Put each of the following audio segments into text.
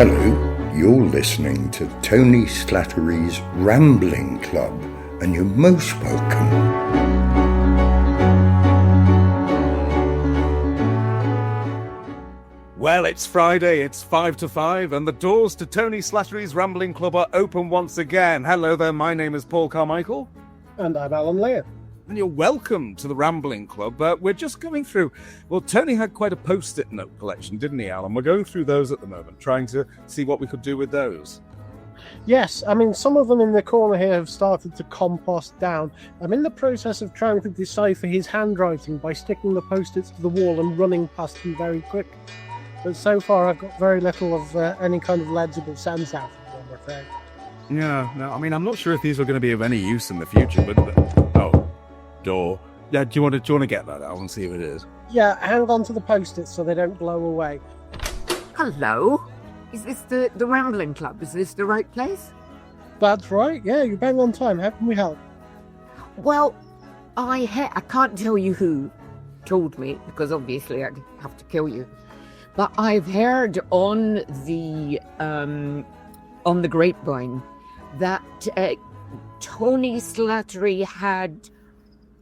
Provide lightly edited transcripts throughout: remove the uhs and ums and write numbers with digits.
Hello, you're listening to Tony Slattery's Rambling Club, and you're most welcome. Well, it's Friday, it's 5 to 5, and the doors to Tony Slattery's Rambling Club are open once again. Hello there, my name is Paul Carmichael. And I'm Alan Lear. And you're welcome to the Rambling Club. We're just going through... Well, Tony had quite a Post-it note collection, didn't he, Alan? We're going through those at the moment, trying to see what we could do with those. Yes, I mean, some of them in the corner here have started to compost down. I'm in the process of trying to decipher his handwriting by sticking the Post-its to the wall and running past them very quick. But so far, I've got very little of any kind of legible sense out of them, I'm afraid. Yeah, no, I mean, I'm not sure if these are going to be of any use in the future, but door. Yeah, do you want to get that out and see if it is? Yeah, hang on to the Post-its so they don't blow away. Hello? Is this the Rambling Club? Is this the right place? That's right, yeah, you're bang on time. How can we help? Well, I can't tell you who told me, because obviously I'd have to kill you. But I've heard on the grapevine that Tony Slattery had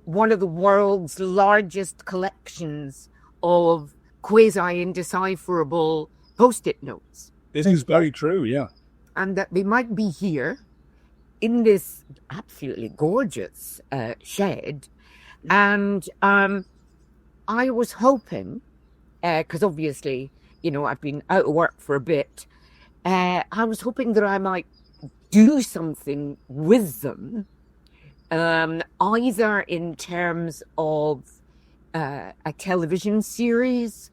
one of the world's largest collections of quasi-indecipherable Post-it notes. This is very true, yeah. And that they might be here in this absolutely gorgeous shed. And I was hoping, because obviously, you know, I've been out of work for a bit, I was hoping that I might do something with them. Either in terms of a television series,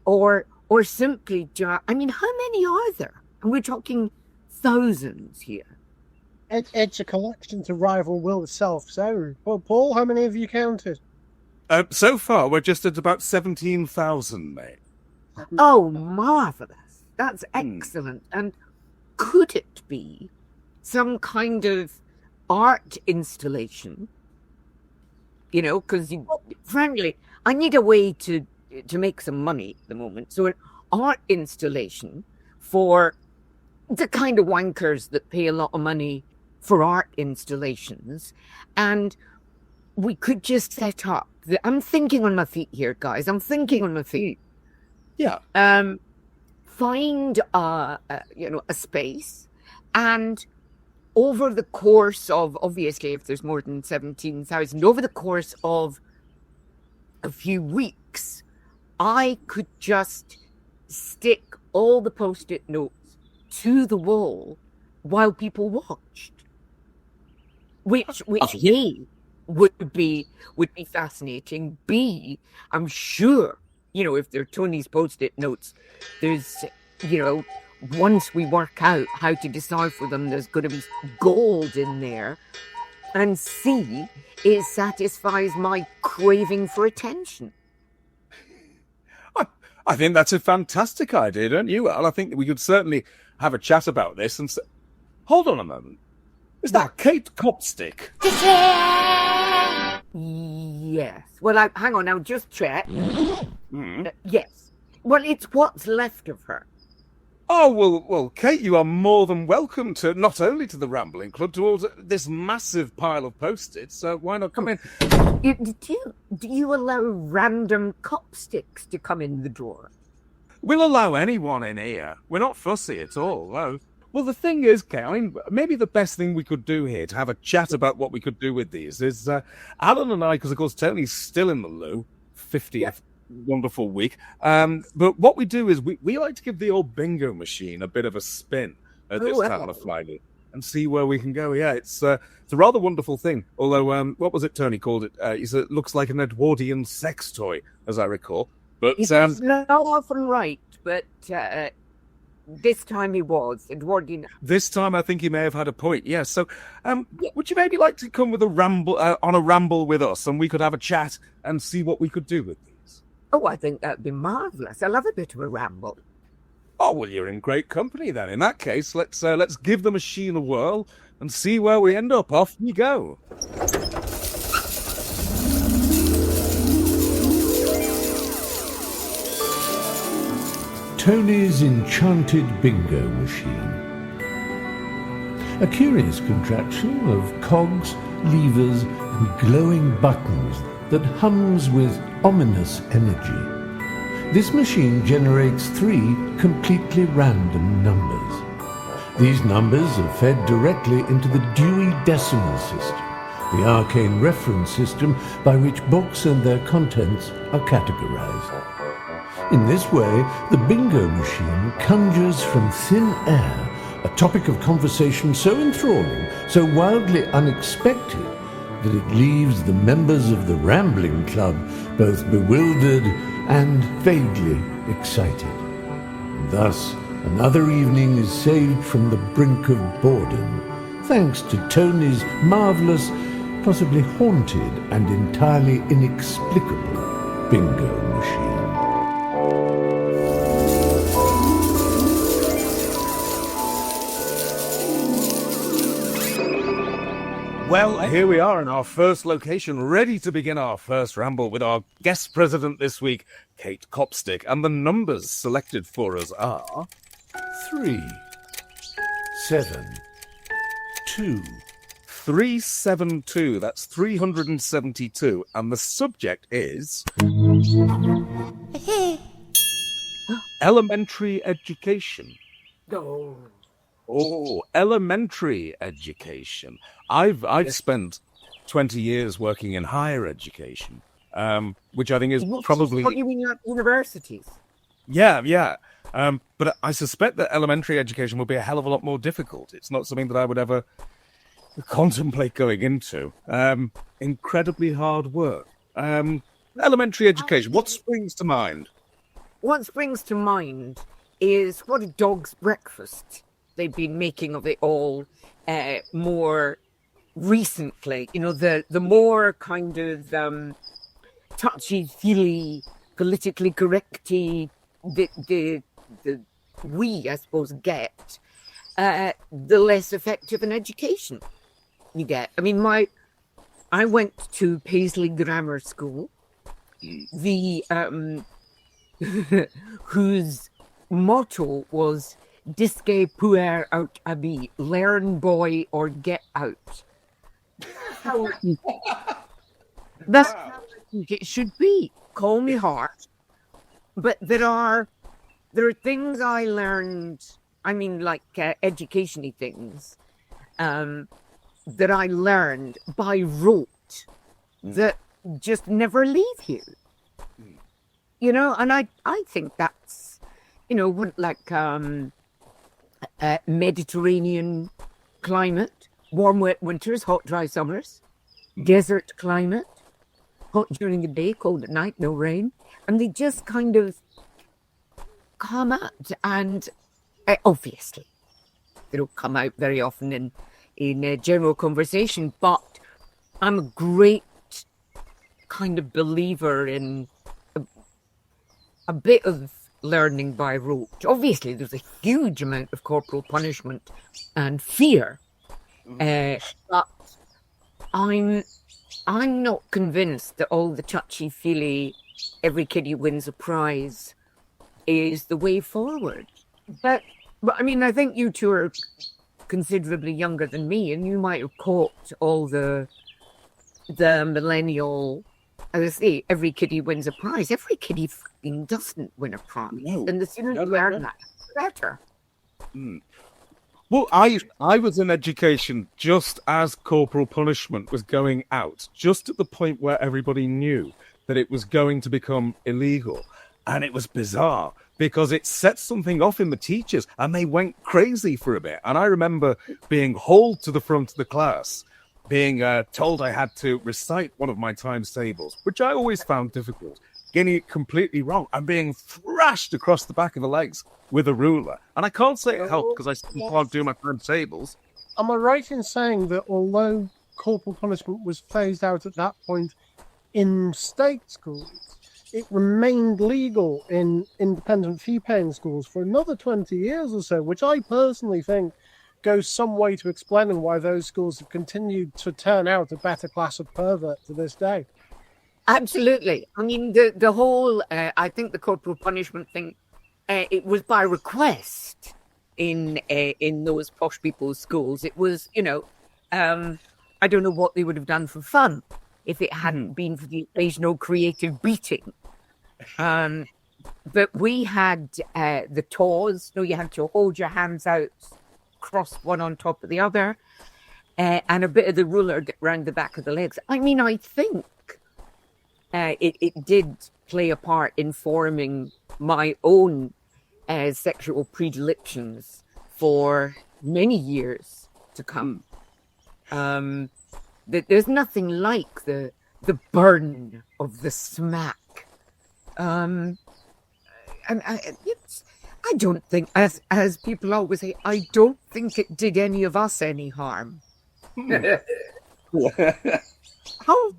or simply just, I mean, how many are there? And we're talking thousands here. It's a collection to rival Will itself. So, well, Paul, how many have you counted? So far, we're just at about 17,000, mate. Oh, marvellous. That's excellent. And could it be some kind of art installation? You know, because frankly, I need a way to make some money at the moment. So an art installation for the kind of wankers that pay a lot of money for art installations. And we could just set up. I'm thinking on my feet here, guys. I'm thinking on my feet. Yeah. Find a space, and over the course of, obviously, if there's more than 17,000, over the course of a few weeks, I could just stick all the Post-it notes to the wall while people watched. Which A, would be fascinating. B, I'm sure, you know, if they're Tony's Post-it notes, there's, you know, once we work out how to decipher them, there's going to be gold in there. And C, it satisfies my craving for attention. I think that's a fantastic idea, don't you, Al? I think that we could certainly have a chat about this and say... Hold on a moment. Is that Kate Copstick? Yes. Well, hang on, I'll just check. Yes. Well, it's what's left of her. Oh, well, Kate, you are more than welcome to, not only to the Rambling Club, to all this massive pile of Post-its, so why not come in? Do you allow random Copsticks to come in the door? We'll allow anyone in here. We're not fussy at all, though. Well, the thing is, Kate, I mean, maybe the best thing we could do here to have a chat about what we could do with these is Alan and I, because, of course, Tony's still in the loo, 50th wonderful week. But what we do is we like to give the old bingo machine a bit of a spin at this time of Friday and see where we can go. Yeah, it's a rather wonderful thing. Although, what was it Tony called it? He said it looks like an Edwardian sex toy, as I recall. But it's not often right, but this time he was Edwardian. This time I think he may have had a point. Yeah. So, would you maybe like to come with a ramble on a ramble with us, and we could have a chat and see what we could do with these? Oh, I think that'd be marvellous. I love a bit of a ramble. Oh, well, you're in great company then. In that case, let's give the machine a whirl and see where we end up. Off we go. Tony's enchanted bingo machine. A curious contraption of cogs, levers, and glowing buttons that hums with ominous energy. This machine generates 3 completely random numbers. These numbers are fed directly into the Dewey Decimal System, the arcane reference system by which books and their contents are categorized. In this way, the bingo machine conjures from thin air a topic of conversation so enthralling, so wildly unexpected, that it leaves the members of the Rambling Club both bewildered and vaguely excited. And thus, another evening is saved from the brink of boredom, thanks to Tony's marvellous, possibly haunted and entirely inexplicable bingo machine. Well, here we are in our first location, ready to begin our first ramble with our guest president this week, Kate Copstick. And the numbers selected for us are 3, 7, 2. 372. That's 372. And the subject is elementary education. Oh, elementary education. I've spent 20 years working in higher education, which I think is probably... What you mean at universities? Yeah. But I suspect that elementary education will be a hell of a lot more difficult. It's not something that I would ever contemplate going into. Incredibly hard work. Elementary education, what springs to mind? What springs to mind is what a dog's breakfast they've been making of it all more recently. You know, the more kind of touchy-feely, politically correcty the we, I suppose, get, the less effective an education you get. I mean, I went to Paisley Grammar School, the whose motto was "Disque puer aut abi," learn, boy, or get out. That's how I think it should be. Call me heart. But there are things I learned, I mean, like education-y things, that I learned by rote that just never leave you. You know, and I think that's, you know, like Mediterranean climate, warm, wet winters, hot, dry summers, desert climate, hot during the day, cold at night, no rain. And they just kind of come out, and obviously they don't come out very often in general conversation, but I'm a great kind of believer in a bit of learning by rote. Obviously, there's a huge amount of corporal punishment and fear, but I'm not convinced that all the touchy-feely, every kiddie wins a prize is the way forward. But I mean, I think you two are considerably younger than me, and you might have caught all the millennial, as I say, every kiddie wins a prize. Every kiddie fucking doesn't win a prize. No. And the sooner you learn that, the better. Mm. Well, I was in education just as corporal punishment was going out, just at the point where everybody knew that it was going to become illegal. And it was bizarre because it set something off in the teachers and they went crazy for a bit. And I remember being hauled to the front of the class, being told I had to recite one of my times tables, which I always found difficult, getting it completely wrong and being thrashed across the back of the legs with a ruler. And I can't say it helped because I still can't do my times tables. Am I right in saying that although corporal punishment was phased out at that point in state schools, it remained legal in independent fee-paying schools for another 20 years or so, which I personally think goes some way to explaining why those schools have continued to turn out a better class of pervert to this day. Absolutely. I mean, the whole, I think the corporal punishment thing it was by request in those posh people's schools. It was, I don't know what they would have done for fun if it hadn't been for the occasional creative beating. But we had the taws. You had to hold your hands out, cross one on top of the other, and a bit of the ruler round the back of the legs. I mean, I think it did play a part in forming my own sexual predilections for many years to come. There's nothing like the burn of the smack. And I don't think, as people always say, I don't think it did any of us any harm. How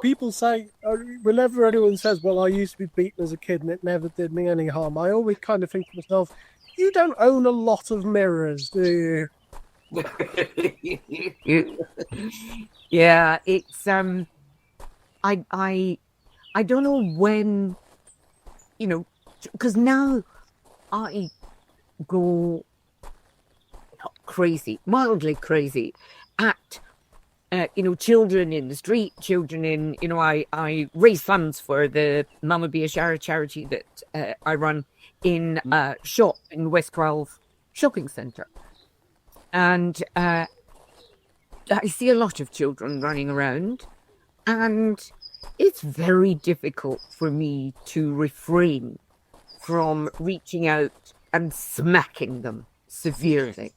people say, whenever anyone says, well, I used to be beaten as a kid and it never did me any harm, I always kind of think to myself, you don't own a lot of mirrors, do you? Yeah, it's I don't know when, because now I go not crazy, mildly crazy at children in the street, children in, I raise funds for the Mama Biashara charity that I run in a shop in West 12 shopping centre. And I see a lot of children running around, and it's very difficult for me to refrain from reaching out and smacking them severely.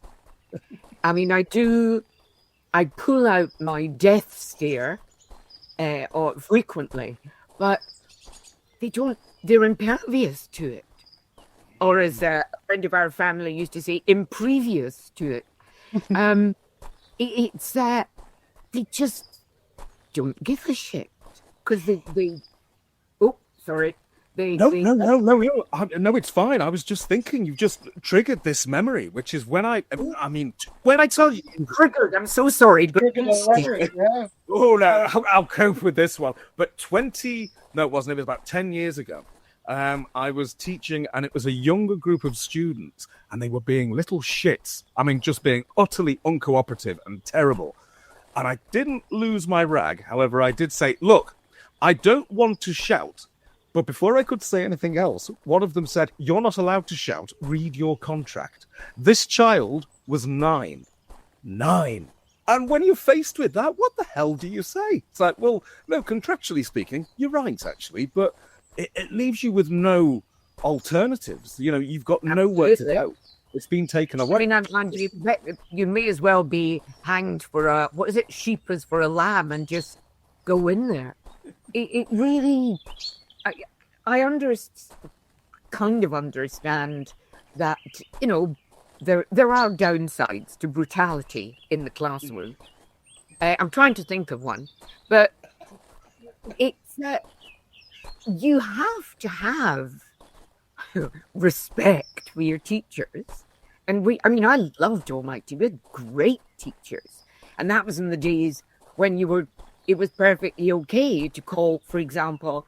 I mean, I pull out my death stare frequently, but they're impervious to it. Or as a friend of our family used to say, imprevious to it. It's they just don't give a shit. Because No, it's fine. I was just thinking, you've just triggered this memory, which is when I tell you. Triggered, I'm so sorry. But Oh, no, I'll cope with this one. But it was about 10 years ago. I was teaching, and it was a younger group of students, and they were being little shits. I mean, just being utterly uncooperative and terrible. And I didn't lose my rag. However, I did say, look, I don't want to shout. But before I could say anything else, one of them said, you're not allowed to shout. Read your contract. This child was 9. 9. And when you're faced with that, what the hell do you say? It's like, well, no, contractually speaking, you're right, actually, but it leaves you with no alternatives. You've got nowhere to go. It's been taken away. I mean, you may as well be hanged for sheep as for a lamb, and just go in there. It really, I kind of understand that, there are downsides to brutality in the classroom. I'm trying to think of one, but it's you have to have respect for your teachers. And I loved Almighty. We had great teachers. And that was in the days when it was perfectly okay to call, for example,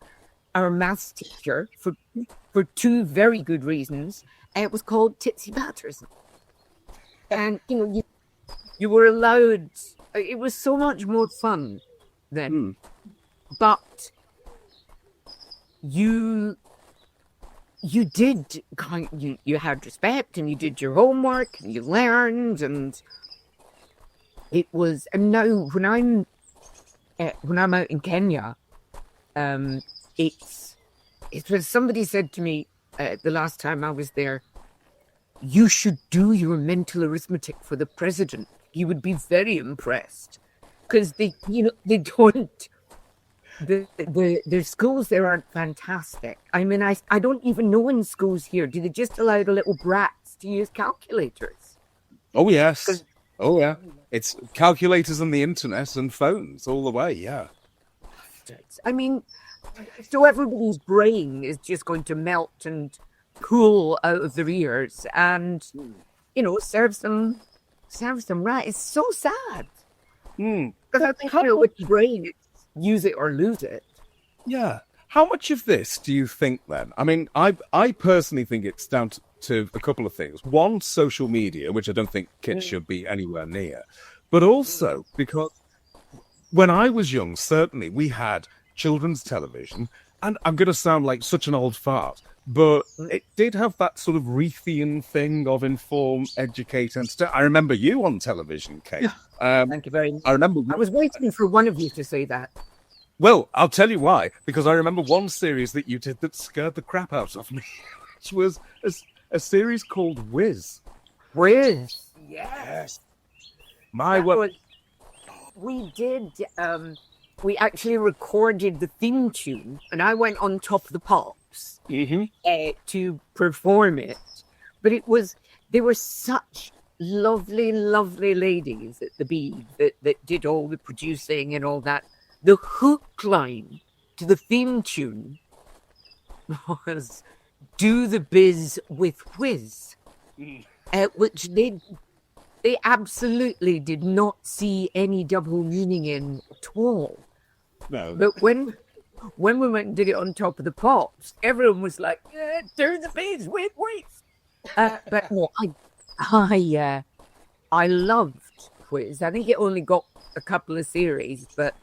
our maths teacher for 2 very good reasons. And it was called Titsy Patterson. And, you were allowed, it was so much more fun then. But you did you had respect, and you did your homework, and you learned, and it was. And now when I'm out in Kenya, it's when somebody said to me the last time I was there, you should do your mental arithmetic for the president. He would be very impressed, because they don't. The schools there aren't fantastic. I mean, I don't even know in schools here, do they just allow the little brats to use calculators? Oh, yes. Oh, yeah. It's calculators and the internet and phones all the way, yeah. I mean, so everybody's brain is just going to melt and cool out of their ears, and, serves them right. It's so sad. Because I think, with brain, use it or lose it. Yeah. How much of this do you think then? I mean, I personally think it's down to a couple of things. One, social media, which I don't think kids should be anywhere near. But also because when I was young, certainly we had children's television, and I'm going to sound like such an old fart, but it did have that sort of Reithian thing of inform, educate, and I remember you on television, Kate. Thank you very much. I remember. I was waiting for one of you to say that. Well, I'll tell you why. Because I remember one series that you did that scared the crap out of me, which was a series called Whizz. Whizz. Yes. My word. We did. We actually recorded the theme tune, and I went on Top of the Pops to perform it. But they were such lovely, lovely ladies at the Bee that did all the producing and all that. The hook line to the theme tune was "Do the biz with Whizz," which they absolutely did not see any double meaning in at all. No. But when we went and did it on Top of the Pops, everyone was like, yeah, "Do the biz with Whizz." But no, I loved Whizz. I think it only got a couple of series, but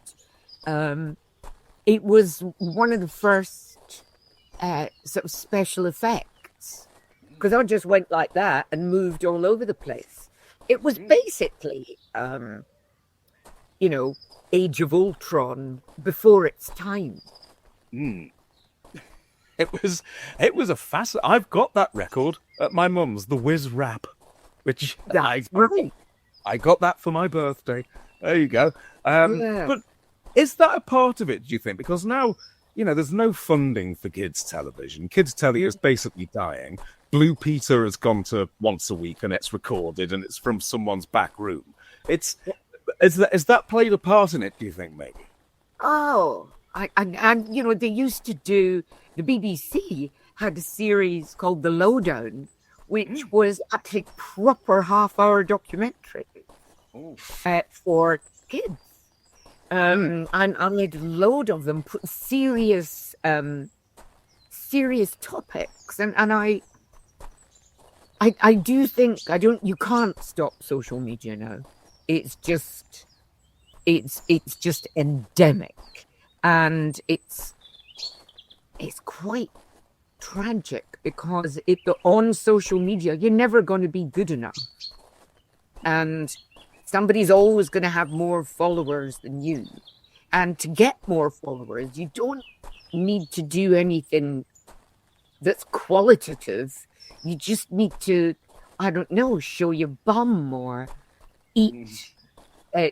it was one of the first sort of special effects, because I just went like that and moved all over the place. It was basically, Age of Ultron before its time. It was a I've got that record at my mum's, the Whizz Rap, which That's right. I got that for my birthday. There you go. But is that a part of it, do you think? Because now, there's no funding for kids' television. Kids' telly is basically dying. Blue Peter has gone to once a week, and it's recorded, and it's from someone's back room. Is that played a part in it, do you think, maybe? Oh, and they used to do, the BBC had a series called The Lowdown, which was actually proper half-hour documentary for kids. And I made a load of them, put serious topics, and I do think you can't stop social media now. It's just endemic, and it's quite tragic, because on social media you're never going to be good enough, and somebody's always going to have more followers than you. And to get more followers, you don't need to do anything that's qualitative. You just need to, show your bum or eat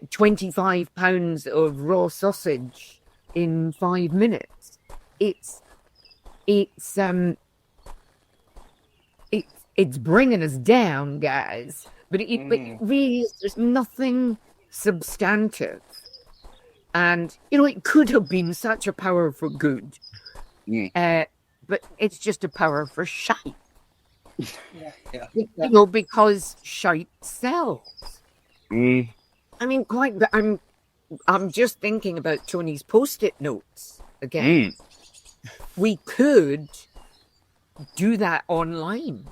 25 pounds of raw sausage in 5 minutes. It's bringing us down, guys. But it really is, there's nothing substantive. And, it could have been such a power for good. But it's just a power for shite. Because shite sells. I mean, I'm just thinking about Tony's Post-it notes again. We could do that online.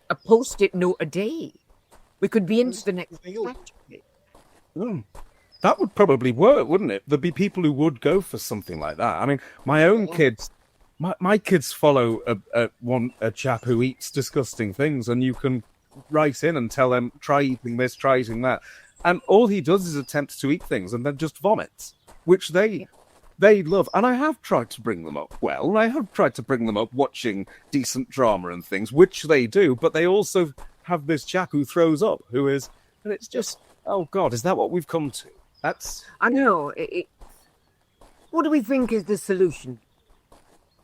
A Post-it note a day. We could be into the next factory. That would probably work, wouldn't it? There'd be people who would go for something like that. I mean, my own kids, my kids follow a chap who eats disgusting things, and you can write in and tell them, try eating this, try eating that. And all he does is attempt to eat things and then just vomits, which they love. And I have tried to bring them up well. I have tried to bring them up watching decent drama and things, which they do. But they also have this chap who throws up, and it's just, oh God, is that what we've come to? I know. What do we think is the solution?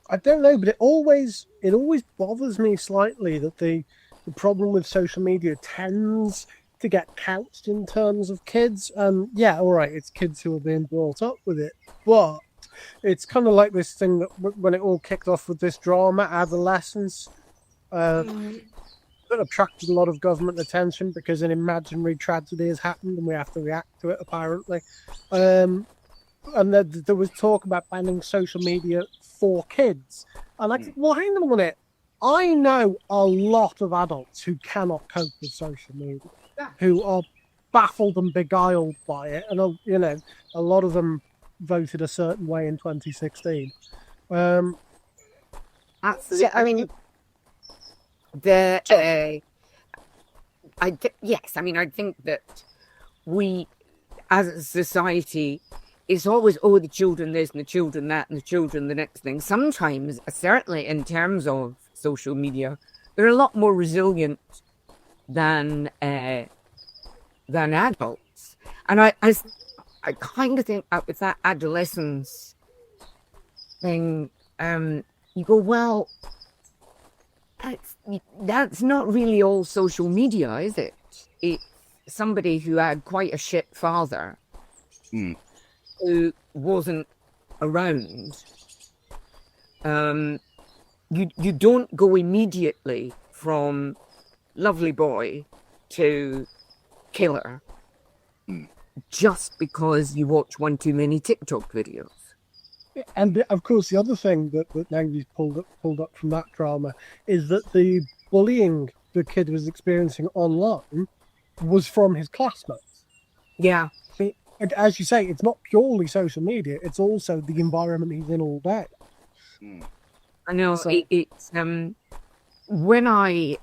I don't know, but it always bothers me slightly that the problem with social media tends to get couched in terms of kids. And yeah, all right, it's kids who are being brought up with it, but it's kind of like this thing that when it all kicked off with this drama, Adolescence, that attracted a lot of government attention because an imaginary tragedy has happened and we have to react to it, apparently. and there was talk about banning social media for kids. And I think, well, hang on a minute. I know a lot of adults who cannot cope with social media, who are baffled and beguiled by it, and a lot of them voted a certain way in 2016. Absolutely. I mean, I think that we, as a society, it's always, the children this and the children that and the children the next thing. Sometimes, certainly in terms of social media, they're a lot more resilient than adults. And I kind of think with that adolescence thing, you go, well, that's not really all social media, is it? It's somebody who had quite a shit father who wasn't around. You don't go immediately from lovely boy to killer just because you watch one too many TikTok videos. And of course, the other thing that Nangvi's pulled up from that drama is that the bullying the kid was experiencing online was from his classmates. Yeah. And as you say, it's not purely social media; it's also the environment he's in all day. I know. So, it's when I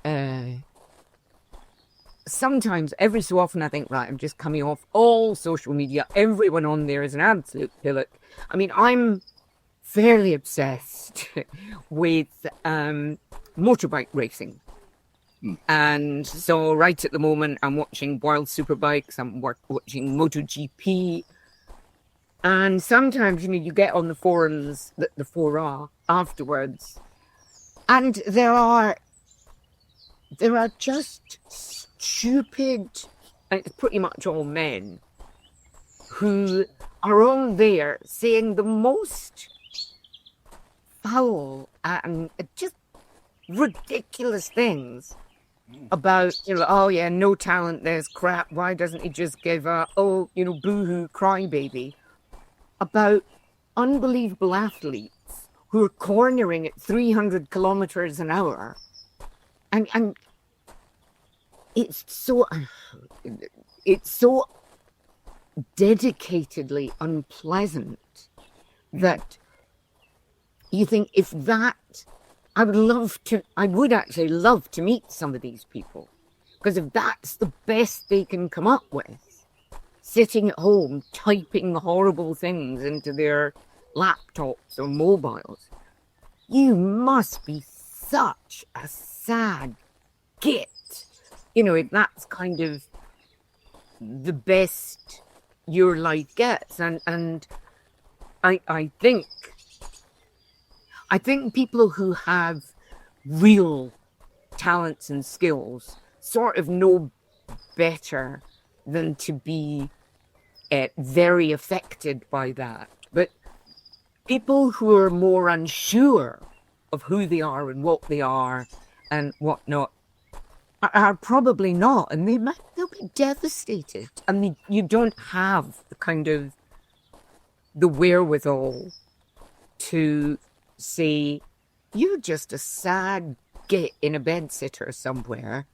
sometimes, every so often, I think, right, I'm just coming off all social media. Everyone on there is an absolute pillock. I mean, I'm fairly obsessed with motorbike racing. And so right at the moment, I'm watching Wild Superbikes, I'm watching MotoGP. And sometimes, you get on the forums, the fora afterwards, and there are just stupid, and it's pretty much all men, who are on there saying the most foul and just ridiculous things about, oh yeah, no talent, there's crap, why doesn't he just give up? Oh, boo-hoo, crybaby. About unbelievable athletes who are cornering at 300 kilometers an hour. And it's so dedicatedly unpleasant that you think, if that, I would actually love to meet some of these people, because if that's the best they can come up with, sitting at home typing horrible things into their laptops or mobiles, you must be such a sad git. If that's kind of the best your life gets. And I think people who have real talents and skills sort of know better than to be very affected by that. But people who are more unsure of who they are and what they are and whatnot are probably not, and they'll be devastated. I mean, you don't have the wherewithal to say, you're just a sad git in a bedsitter somewhere,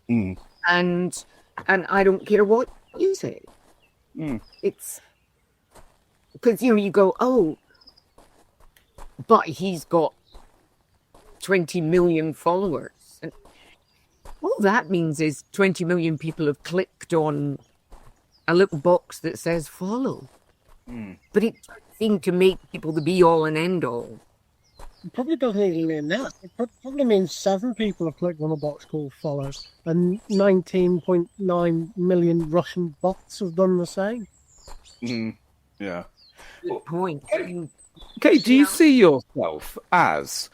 and I don't care what you say. It's because you go, oh, but he's got 20 million followers. And all that means is 20 million people have clicked on a little box that says follow. But it doesn't seem to make people the be-all and end-all. It probably doesn't even mean that. It probably means 7 people have clicked on a box called follow, and 19.9 million Russian bots have done the same. Yeah. Good point. Okay, do you see yourself as,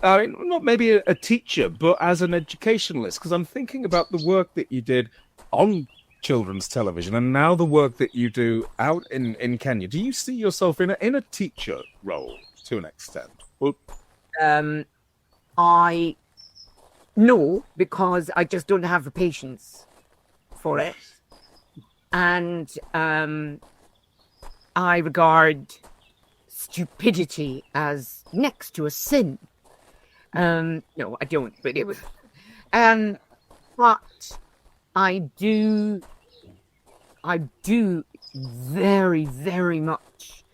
not maybe a teacher, but as an educationalist? Because I'm thinking about the work that you did on children's television and now the work that you do out in Kenya. Do you see yourself in a teacher role to an extent? Well, no, because I just don't have the patience for it. And I regard stupidity as next to a sin. No, I don't, but it was. But I do very, very much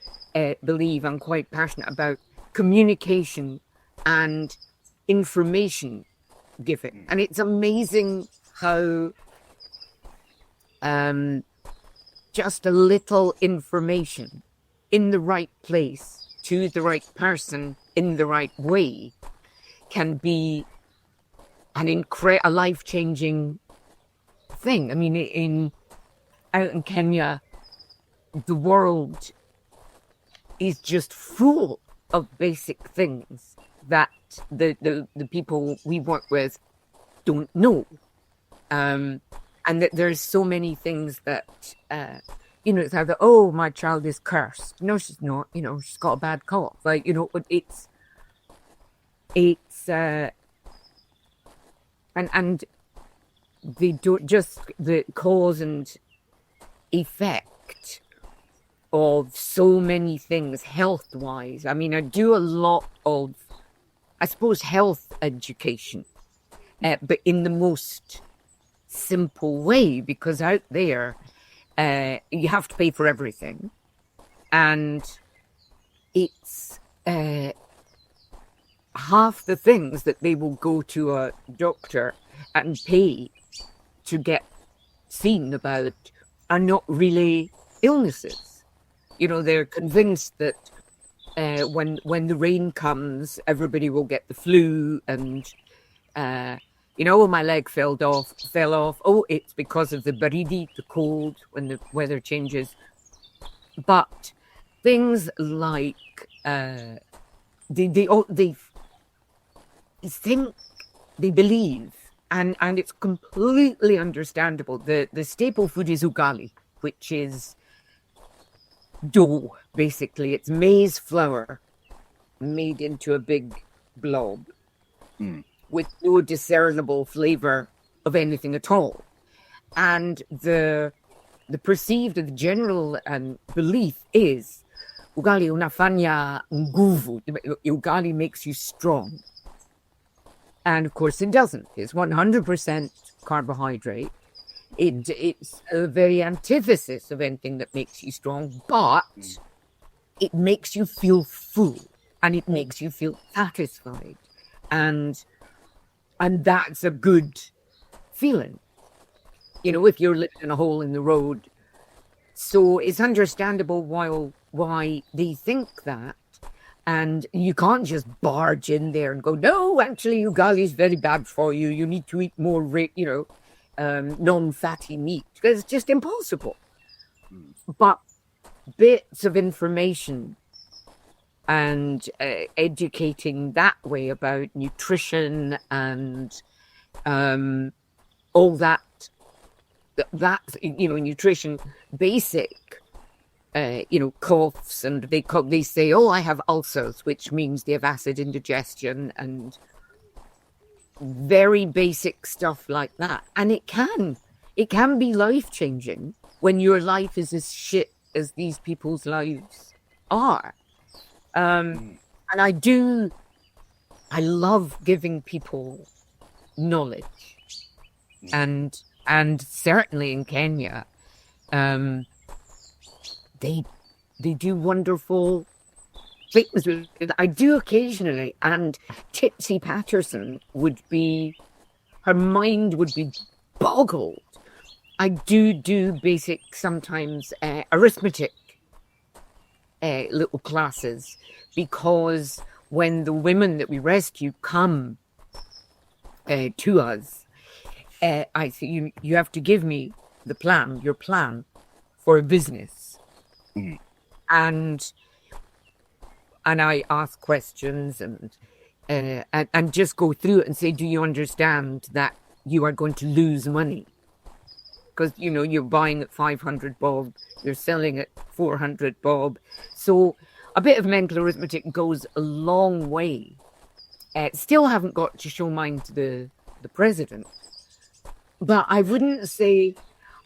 believe, I'm quite passionate about communication and information giving. And it's amazing how just a little information in the right place to the right person in the right way can be a life-changing thing. I mean, out in Kenya, the world is just full of basic things that the people we work with don't know. And that there's so many things that, it's either, oh, my child is cursed. No, she's not. She's got a bad cough. But and they don't just the cause and effect of so many things health-wise. I mean, I do a lot of, I suppose, health education, but in the most simple way, because out there, you have to pay for everything. And it's half the things that they will go to a doctor and pay to get seen about are not really illnesses. They're convinced that when the rain comes, everybody will get the flu, and my leg fell off. Oh, it's because of the baridi, the cold, when the weather changes. But things like they think, they believe, and it's completely understandable. The staple food is ugali, which is dough, basically. It's maize flour made into a big blob with no discernible flavor of anything at all. And the the general belief is ugali unafanya nguvu. Ugali makes you strong. And of course it doesn't. It's 100% carbohydrate. It's a very antithesis of anything that makes you strong, but it makes you feel full and it makes you feel satisfied. And that's a good feeling, if you're living in a hole in the road. So it's understandable why they think that. And you can't just barge in there and go, no, actually, ugali is very bad for you. You need to eat more, non-fatty meat. Because it's just impossible. But bits of information and educating that way about nutrition and all that, nutrition, basic, coughs, and they say, oh, I have ulcers, which means they have acid indigestion, and very basic stuff like that. And it can be life-changing when your life is as shit as these people's lives are. And I love giving people knowledge, and certainly in Kenya, they do wonderful things. I do occasionally, and Tipsy Patterson her mind would be boggled. I do basic, sometimes arithmetic little classes, because when the women that we rescue come to us, I say, you have to give me your plan for a business. And I ask questions and just go through it and say, do you understand that you are going to lose money? Because, you're buying at 500 bob, you're selling at 400 bob. So a bit of mental arithmetic goes a long way. Still haven't got to show mine to the president. But I wouldn't say,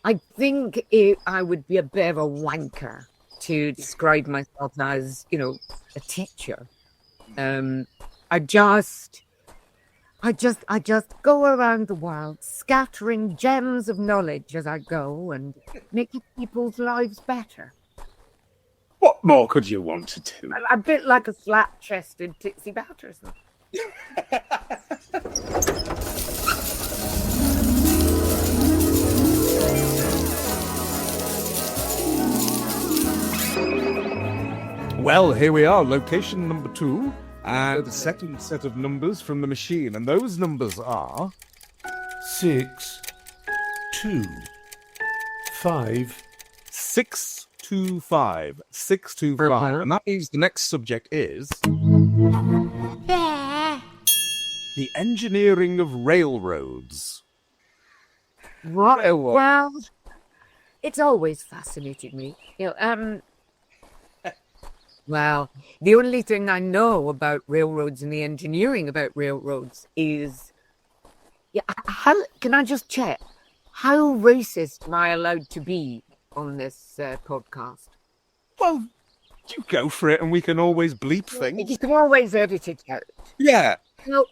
I think I would be a bit of a wanker to describe myself as, a teacher. I just go around the world scattering gems of knowledge as I go and making people's lives better. What more could you want to do? A bit like a flat-chested Titsy Batterson. Well, here we are, location number 2, and the second set of numbers from the machine, and those numbers are 6, 2, 5. 625. 625. And that means the next subject is the engineering of railroads. What? Well, it's always fascinated me. Well, the only thing I know about railroads and the engineering about railroads is, how can I just check? How racist am I allowed to be on this podcast? Well, you go for it, and we can always bleep things. You can always edit it out. Yeah. Well,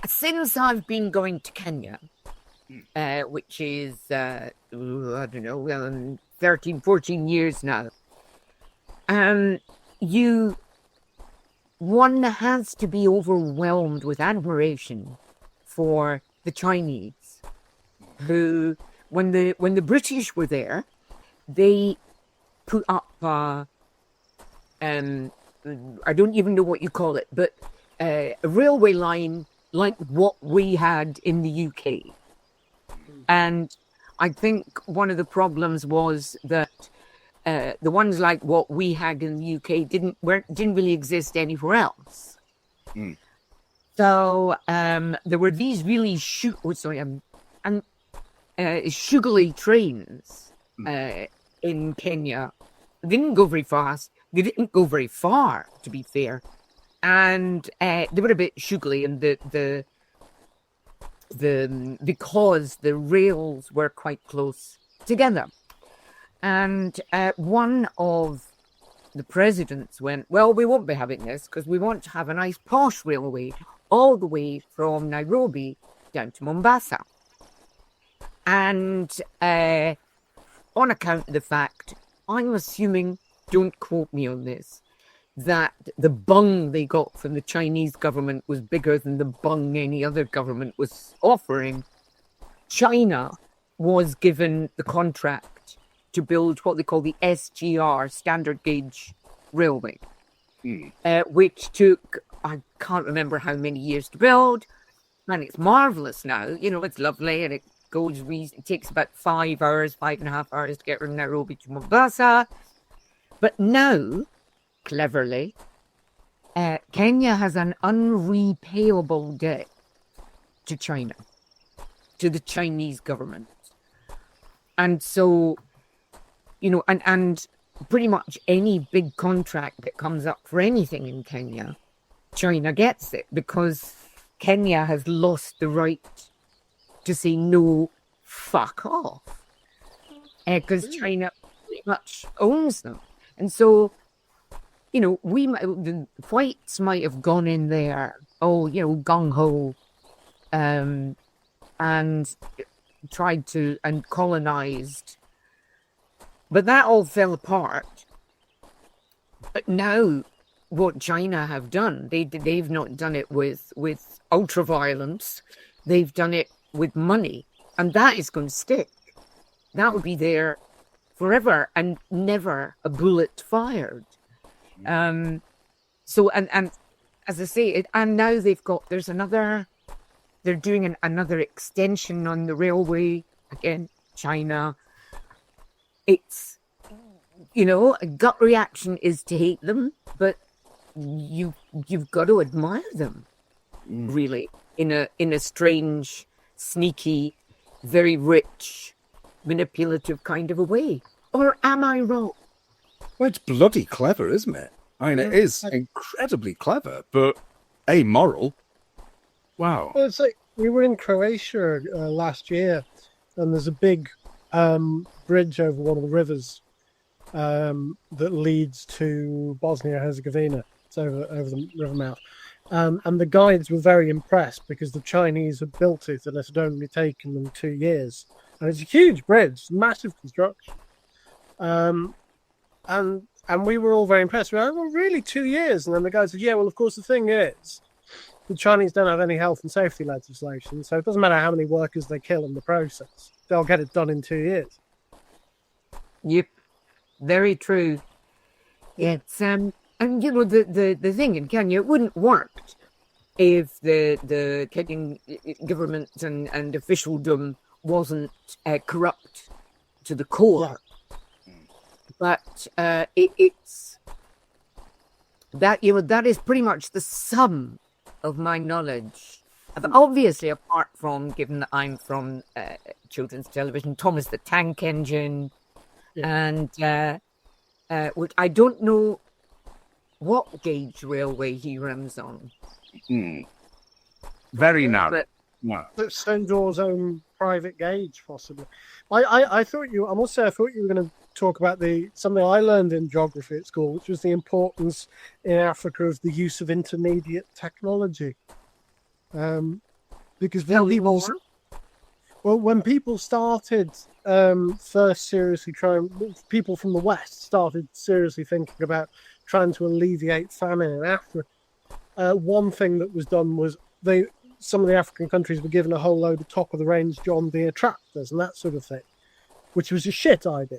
since I've been going to Kenya, which is, I don't know, 13, 14 years now, one has to be overwhelmed with admiration for the Chinese, who, when the British were there, they put up I don't even know what you call it, but a railway line like what we had in the UK. And I think one of the problems was that the ones like what we had in the UK didn't really exist anywhere else. Mm. So there were these really sugary trains in Kenya. They didn't go very fast. They didn't go very far, to be fair, and they were a bit sugary, and because the rails were quite close together. And one of the presidents went, well, we won't be having this because we want to have a nice posh railway all the way from Nairobi down to Mombasa. And on account of the fact, I'm assuming, don't quote me on this, that the bung they got from the Chinese government was bigger than the bung any other government was offering, China was given the contract to build what they call the SGR, standard gauge railway, which took, I can't remember how many years to build, and it's marvellous now. It's lovely, and it takes about 5.5 hours to get from Nairobi to Mombasa. But now, cleverly, Kenya has an unrepayable debt to China, to the Chinese government. And so, and pretty much any big contract that comes up for anything in Kenya, China gets it because Kenya has lost the right to say no, fuck off. Because China pretty much owns them. And so, the whites might have gone in there, gung-ho, and tried to, and colonized. But that all fell apart. But now, what China have done, they've not done it with ultra-violence. They've done it with money. And that is going to stick. That will be there forever and never a bullet fired. So, and as I say, and now they're doing another extension on the railway. Again, China. It's, a gut reaction is to hate them, but you've got to admire them, really, in a strange, sneaky, very rich, manipulative kind of a way. Or am I wrong? Well, it's bloody clever, isn't it? I mean, it is incredibly clever, but amoral. Wow. Well, it's like we were in Croatia last year, and there's a big bridge over one of the rivers, that leads to Bosnia-Herzegovina. It's over the river mouth. And the guides were very impressed because the Chinese had built it and it had only taken them 2 years. And it's a huge bridge, massive construction. And we were all very impressed. We were like, well, really, 2 years? And then the guy said, yeah, well, of course, the thing is, the Chinese don't have any health and safety legislation, so it doesn't matter how many workers they kill in the process. They'll get it done in 2 years. Yep, very true. It's and the thing in Kenya, it wouldn't work if the Kenyan government and officialdom wasn't corrupt to the core. Yeah. But it's that that is pretty much the sum of my knowledge. Obviously, apart from, given that I'm from children's television, Thomas the Tank Engine, and which I don't know what gauge railway he runs on. Very narrow. But no. St. George's own private gauge, possibly. I thought you. I must say, I thought you were going to talk about something I learned in geography at school, which was the importance in Africa of the use of intermediate technology. Because when people started first seriously people from the West started seriously thinking about trying to alleviate famine in Africa, one thing that was done was some of the African countries were given a whole load of top-of-the-range John Deere tractors and that sort of thing, which was a shit idea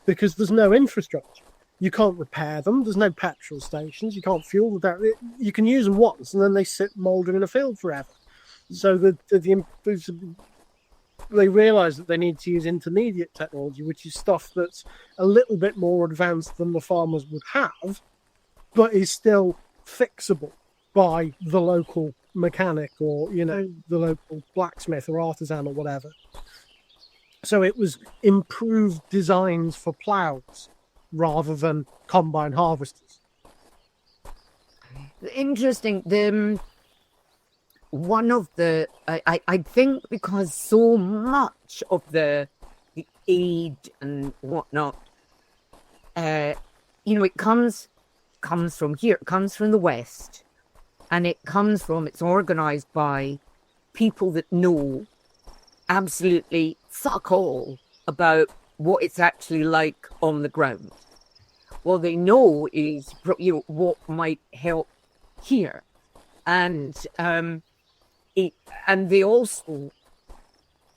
because there's no infrastructure. You can't repair them. There's no petrol stations. You can't fuel them. You can use them once, and then they sit mouldering in a field forever. So they realise that they need to use intermediate technology, which is stuff that's a little bit more advanced than the farmers would have, but is still fixable by the local mechanic or, the local blacksmith or artisan or whatever. So it was improved designs for ploughs rather than combine harvesters. Interesting. One of the, I think because so much of the aid and whatnot, it comes from here, it comes from the West, and it's organized by people that know absolutely fuck all about what it's actually like on the ground. What they know is, what might help here, and they also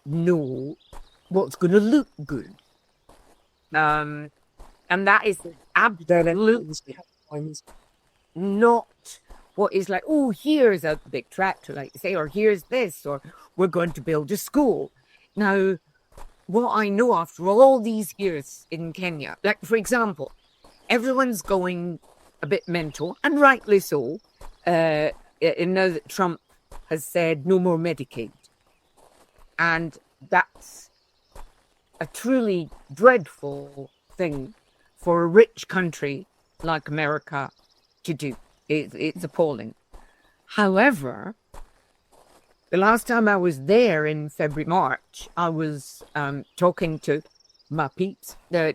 know what's going to look good, and that is absolutely not what is like, oh, here's a big tractor, like you say, or here's this, or we're going to build a school. Now, what I know after all these years in Kenya, like, for example, everyone's going a bit mental, and rightly so, now that Trump has said no more Medicaid. And that's a truly dreadful thing for a rich country like America to do. It's appalling. However, the last time I was there in February, March, I was talking to my peeps, to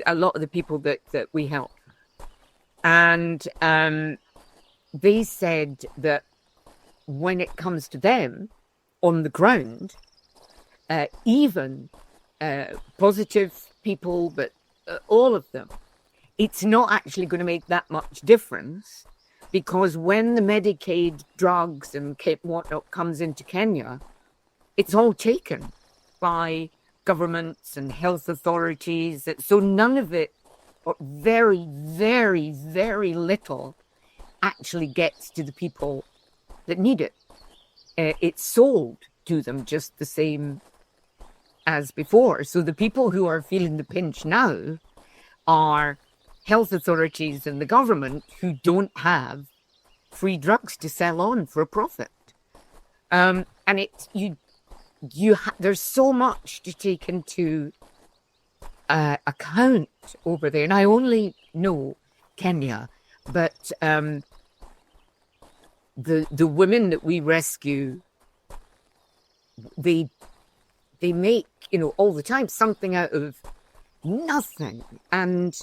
a lot of the people that we help. And they said that when it comes to them on the ground, even positive people, but all of them, it's not actually going to make that much difference, because when the Medicaid drugs and whatnot comes into Kenya, it's all taken by governments and health authorities. So none of it, or very, very, very little, actually gets to the people that need it. It's sold to them just the same as before. So the people who are feeling the pinch now are health authorities and the government who don't have free drugs to sell on for a profit. And it's there's so much to take into account over there. And I only know Kenya, but the women that we rescue, they make, all the time something out of nothing. And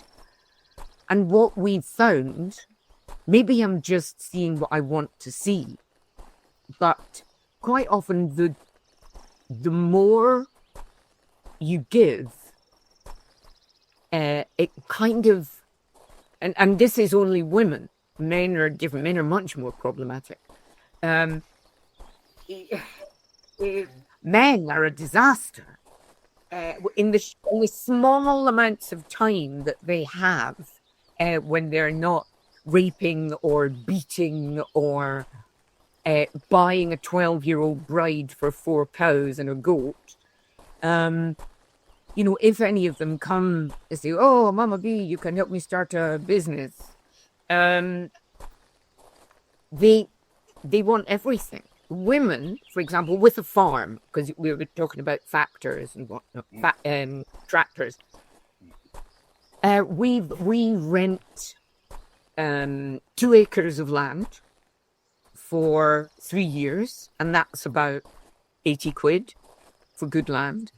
what we've found, maybe I'm just seeing what I want to see, but quite often the more you give, it kind of, and this is only women. Men are different. Men are much more problematic. Men are a disaster. In the small amounts of time that they have when they're not raping or beating or buying a 12-year-old bride for 4 cows and a goat, if any of them come and say, "Oh, Mama B, you can help me start a business," they want everything. Women, for example, with a farm, because we were talking about factors and whatnot, tractors. We rent 2 acres of land for 3 years, and that's about 80 quid for good land.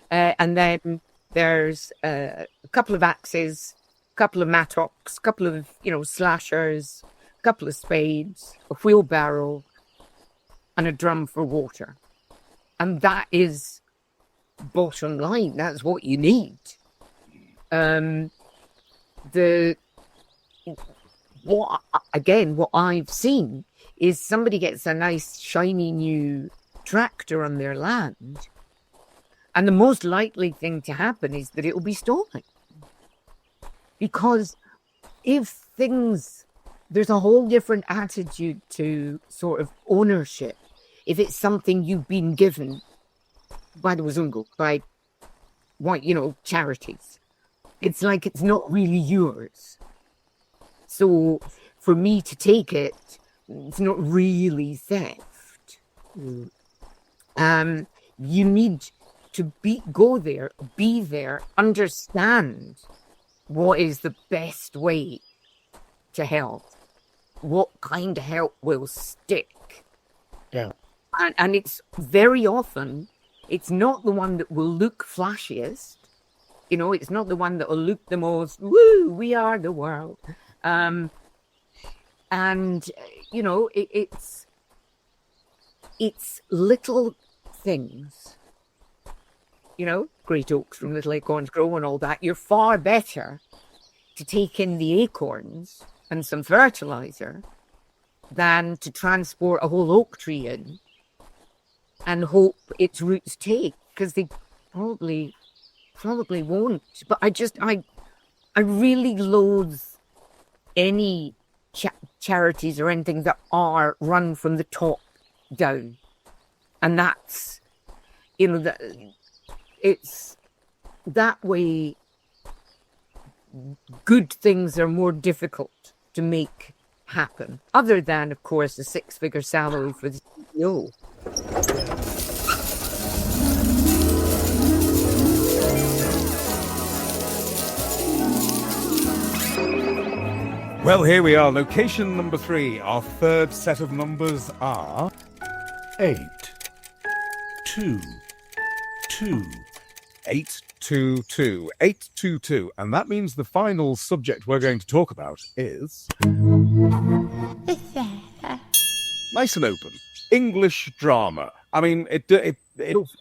And then there's a couple of axes, a couple of mattocks, a couple of, slashers, a couple of spades, a wheelbarrow, and a drum for water. And that is bottom line. That's what you need. What I've seen is somebody gets a nice shiny new tractor on their land, and the most likely thing to happen is that it will be stolen. Because there's a whole different attitude to sort of ownership. If it's something you've been given by the Wazungu, by charities, it's like it's not really yours. So for me to take it, it's not really theft. You need to go there, be there, understand what is the best way to help. What kind of help will stick? Yeah. And it's very often, it's not the one that will look flashiest. It's not the one that will look the most, woo, we are the world. It's little things. Great oaks from little acorns grow and all that. You're far better to take in the acorns and some fertilizer than to transport a whole oak tree in and hope its roots take, because they probably won't. But I really loathe any charities or anything that are run from the top down, and that's it's that way. Good things are more difficult to make happen, other than, of course, a 6-figure salary for the CEO. Well, here we are. Location number 3. Our third set of numbers are 8, 2, 2. 822. 822. And that means the final subject we're going to talk about is nice and open. English drama. I mean,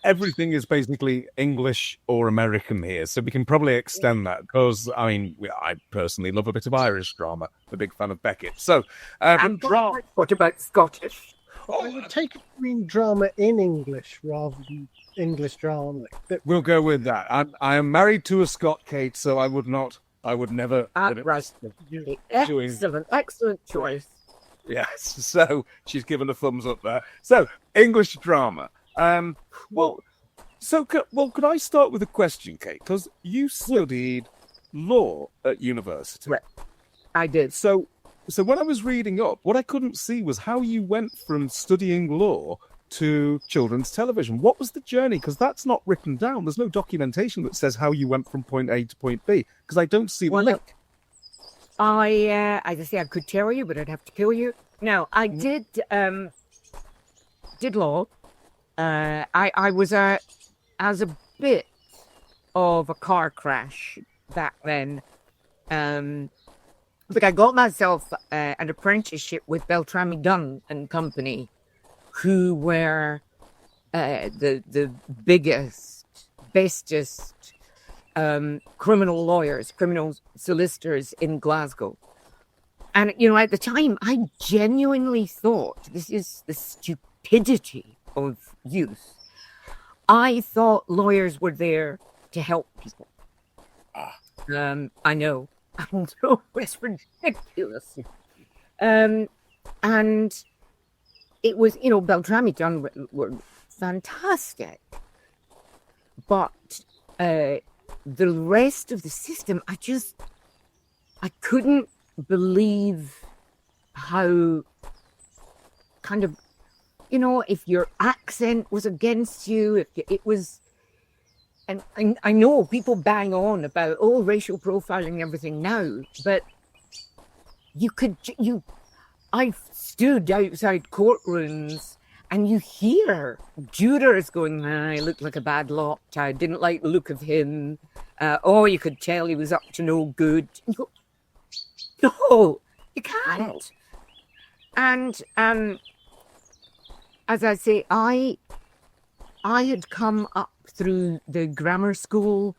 everything is basically English or American here, so we can probably extend that because, I personally love a bit of Irish drama. I'm a big fan of Beckett. So, what about Scottish? I would take it to mean drama in English rather than English drama. We'll go with that. I am married to a Scot, Kate, so I would never. Excellent choice. Yes, so she's given a thumbs up there. So, English drama. Could I start with a question, Kate? Because you studied law at university. Right. I did. So when I was reading up, what I couldn't see was how you went from studying law to children's television. What was the journey? Because that's not written down. There's no documentation that says how you went from point A to point B, because I don't see the link. I could tell you, but I'd have to kill you. No, I did law. I was as a bit of a car crash back then. But I got myself an apprenticeship with Beltrami Dunn and Company, who were the biggest, bestest criminal lawyers, criminal solicitors in Glasgow. And, at the time, I genuinely thought, this is the stupidity of youth, I thought lawyers were there to help people. I know. I know, it's ridiculous. And it was, Beltrami Dunn were fantastic. But the rest of the system, I couldn't believe how kind of, if your accent was against you, if it was, and I know people bang on about, racial profiling and everything now, but I stood outside courtrooms and you hear jurors going, I look like a bad lot, I didn't like the look of him, you could tell he was up to no good. You go, no, you can't. And as I say, I had come up through the grammar school.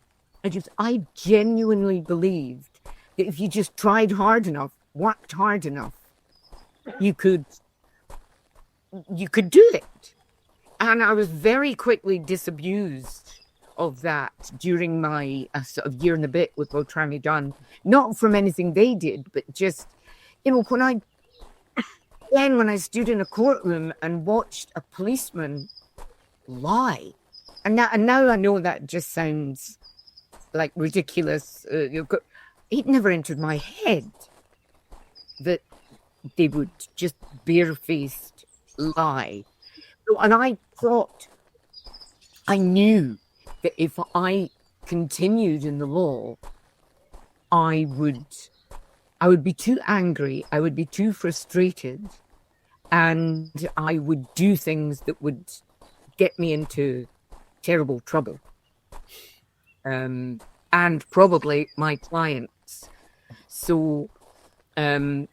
I genuinely believed that if you just tried hard enough, worked hard enough, you could do it. And I was very quickly disabused of that during my sort of year and a bit with Beltrami Dunn. Not from anything they did, but just, when I stood in a courtroom and watched a policeman lie. And now I know that just sounds like ridiculous. It never entered my head that they would just barefaced lie. And I thought, I knew that if I continued in the law, I would be too angry, I would be too frustrated, and I would do things that would get me into terrible trouble. And probably my clients. So at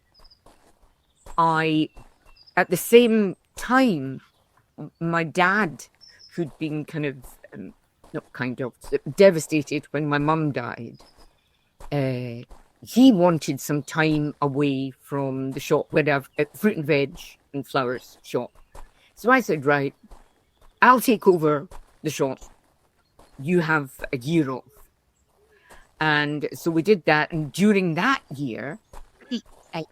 the same time, my dad, who'd been devastated when my mum died, he wanted some time away from the shop where I've fruit and veg and flowers shop. So I said, right, I'll take over the shop. You have a year off. And so we did that. And during that year, I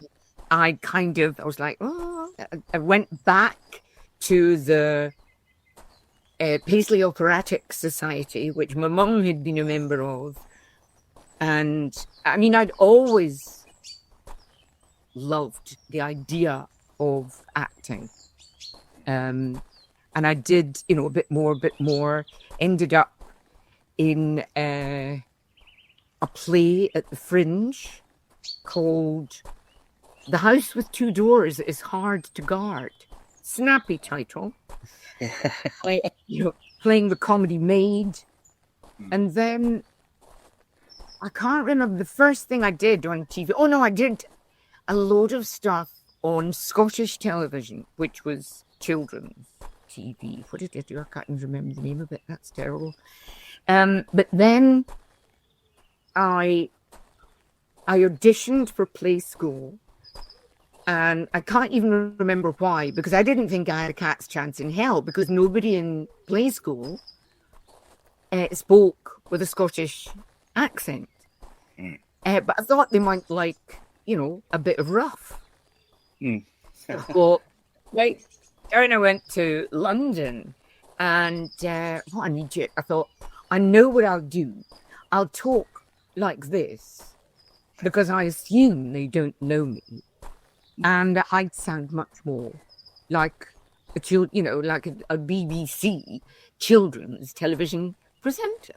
was like, I went back to the Paisley Operatic Society, which my mum had been a member of. And I'd always loved the idea of acting. And I did, a bit more, ended up in a play at the Fringe called The House with Two Doors is Hard to Guard. Snappy title. Playing the comedy maid. And then I can't remember the first thing I did on TV. Oh no, I did a load of stuff on Scottish television, which was children's TV. What did I do? I can't even remember the name of it. That's terrible. But then I auditioned for play school, and I can't even remember why, because I didn't think I had a cat's chance in hell, because nobody in play school spoke with a Scottish accent. But I thought they might like, a bit of rough. Well, right, then I went to London, and I thought, I know what I'll do. I'll talk like this, because I assume they don't know me. And I'd sound much more like a BBC children's television presenter.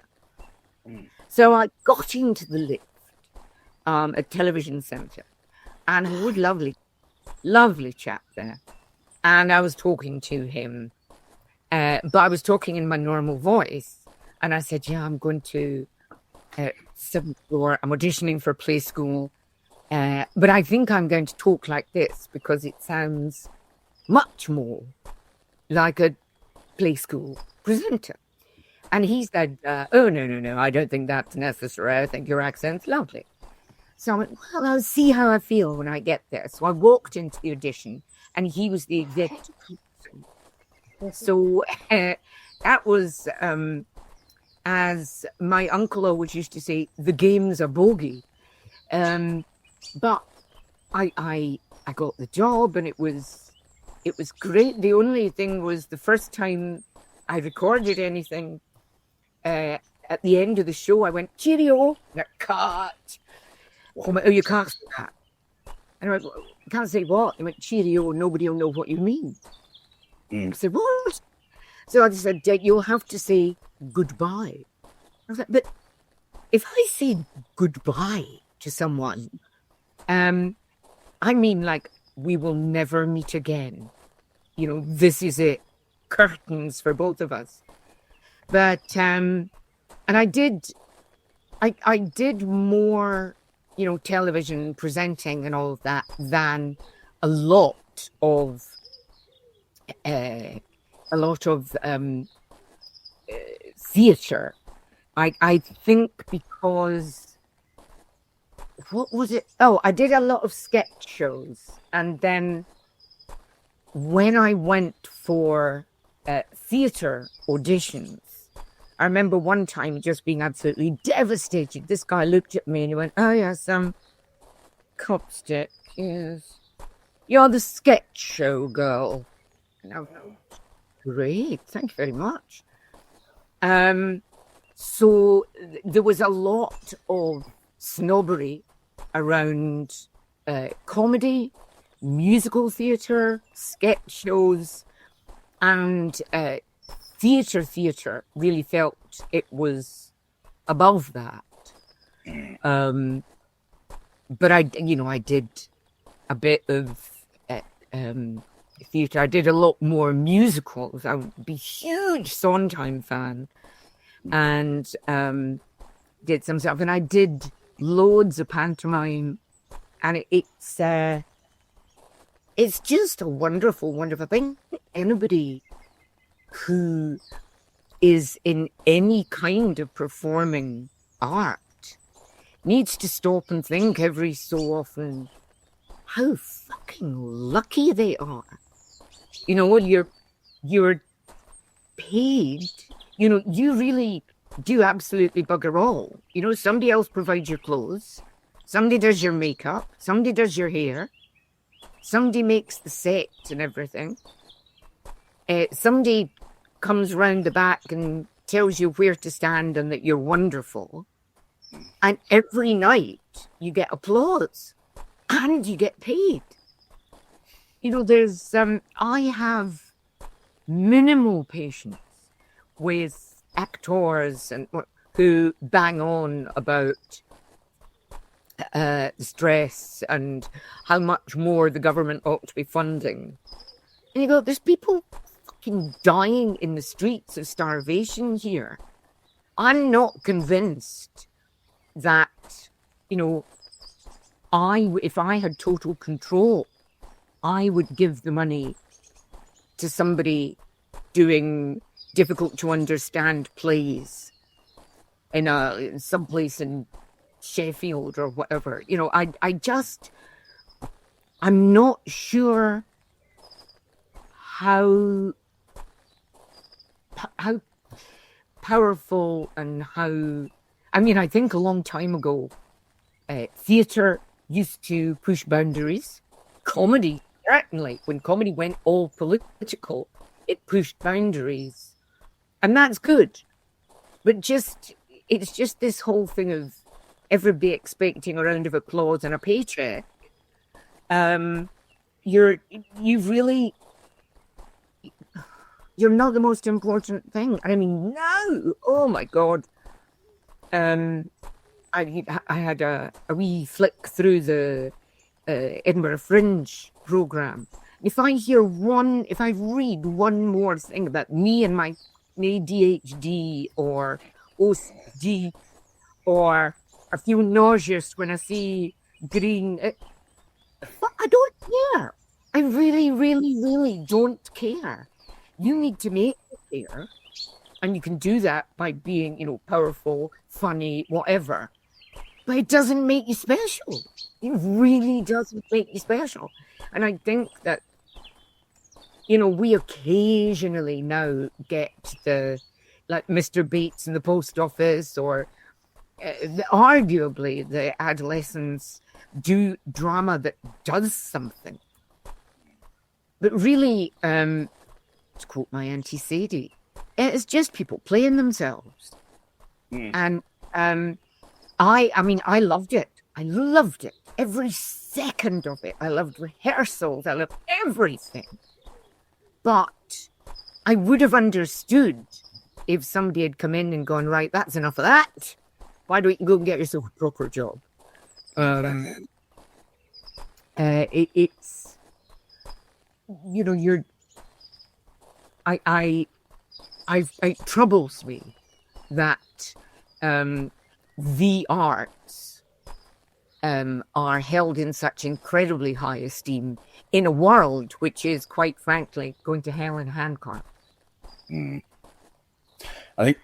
So I got into the lift at Television Centre, and a lovely chap there. And I was talking to him, but I was talking in my normal voice. And I said, yeah, I'm going to 7th floor. I'm auditioning for play school. But I think I'm going to talk like this because it sounds much more like a play school presenter. And he said, oh, no, I don't think that's necessary. I think your accent's lovely. So I went, well, I'll see how I feel when I get there. So I walked into the audition and he was the executive producer. So that was, as my uncle always used to say, the game's a bogey. But I got the job and it was great. The only thing was the first time I recorded anything, at the end of the show, I went, cheerio, and cut. Oh, you can't say that. And I went, can't say what? They went, cheerio, nobody will know what you mean. I said, what? So I said, you'll have to say goodbye. I was like, but if I say goodbye to someone, I mean, like, we will never meet again. You know, this is it. Curtains for both of us. But, and I did more, you know, television presenting and all of that than a lot of theatre. I think because, what was it? Oh, I did a lot of sketch shows. And then when I went for theatre auditions, I remember one time just being absolutely devastated. This guy looked at me and he went, oh, yes, Copstick, yes. You're the sketch show girl. And I went, great, thank you very much. So there was a lot of snobbery around comedy, musical theatre, sketch shows, and theatre really felt it was above that. But I did a bit of theatre. I did a lot more musicals. I would be a huge Sondheim fan, and did some stuff. And I did loads of pantomime, and it's just a wonderful, wonderful thing. Anybody who is in any kind of performing art needs to stop and think every so often how fucking lucky they are. You know, you're paid. You know, you really do absolutely bugger all. You know, somebody else provides your clothes, somebody does your makeup, somebody does your hair, somebody makes the set and everything. Somebody comes round the back and tells you where to stand and that you're wonderful. And every night you get applause and you get paid. You know, there's, I have minimal patience with actors and who bang on about stress and how much more the government ought to be funding. And you go, there's people fucking dying in the streets of starvation here. I'm not convinced that, you know, if I had total control, I would give the money to somebody doing difficult to understand plays in someplace in Sheffield or whatever. You know, I'm not sure how powerful and how, I mean, I think a long time ago, theatre used to push boundaries. Comedy, certainly, when comedy went all political, it pushed boundaries. And that's good. But it's just this whole thing of everybody expecting a round of applause and a paycheck. You're not the most important thing. I mean, no. Oh my God. I had a wee flick through the Edinburgh Fringe programme. If I read one more thing about me and my ADHD or OCD or I feel nauseous when I see green. But I don't care. I really, really, really don't care. You need to make me care. And you can do that by being, powerful, funny, whatever. But it doesn't make you special. It really doesn't make you special. And I think that, we occasionally now get like Mr. Bates in the post office, or arguably the adolescents do drama that does something. But really, to quote my Auntie Sadie, it's just people playing themselves. And I loved it. I loved it. Every second of it. I loved rehearsals. I loved everything. But I would have understood if somebody had come in and gone, right, that's enough of that. Why don't you go and get yourself a proper job? It's, it troubles me that the arts are held in such incredibly high esteem in a world which is, quite frankly, going to hell in a handcart. I think